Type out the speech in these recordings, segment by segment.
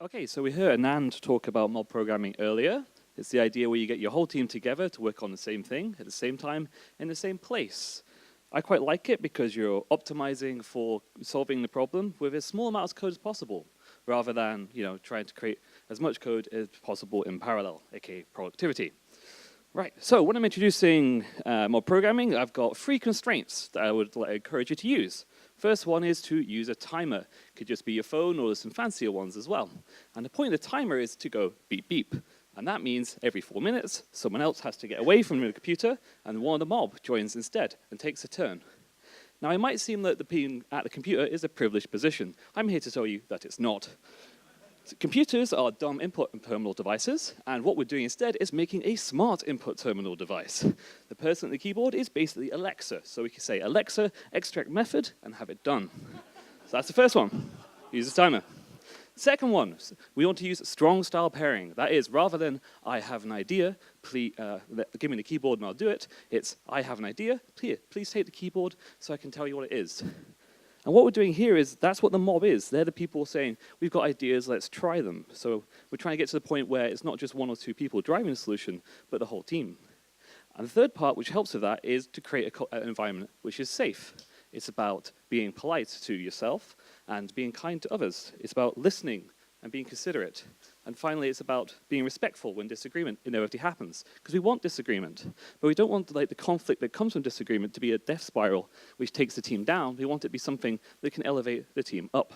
Okay, so we heard Anand talk about mob programming earlier. It's the idea where you get your whole team together to work on the same thing at the same time in the same place. I quite like it because you're optimizing for solving the problem with as small amounts of code as possible, rather than trying to create as much code as possible in parallel, aka productivity. Right, so when I'm introducing mob programming, I've got 3 constraints that I would encourage you to use. First one is to use a timer. It could just be your phone, or there's some fancier ones as well. And the point of the timer is to go beep, beep. And that means every 4 minutes, someone else has to get away from the computer, and one of the mob joins instead and takes a turn. Now, it might seem that being at the computer is a privileged position. I'm here to tell you that it's not. Computers are dumb input and terminal devices, and what we're doing instead is making a smart input terminal device. The person at the keyboard is basically Alexa, so we can say, Alexa, extract method, and have it done. So that's the first one. Use a timer. Second one, we want to use strong style pairing. That is, rather than I have an idea, please, give me the keyboard and I'll do it, it's I have an idea, please take the keyboard so I can tell you what it is. And what we're doing here is, that's what the mob is. They're the people saying, we've got ideas, let's try them. So we're trying to get to the point where it's not just 1 or 2 people driving the solution, but the whole team. And the third part, which helps with that, is to create an environment which is safe. It's about being polite to yourself and being kind to others. It's about listening and being considerate. And finally, it's about being respectful when disagreement inevitably happens. Because we want disagreement, but we don't want the conflict that comes from disagreement to be a death spiral which takes the team down. We want it to be something that can elevate the team up.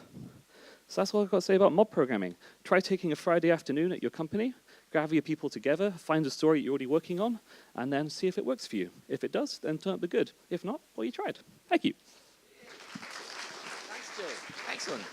So that's what I've got to say about mob programming. Try taking a Friday afternoon at your company, gather your people together, find a story you're already working on, and then see if it works for you. If it does, then turn up the good. If not, well, you tried. Thank you. Thanks, Joe. Excellent.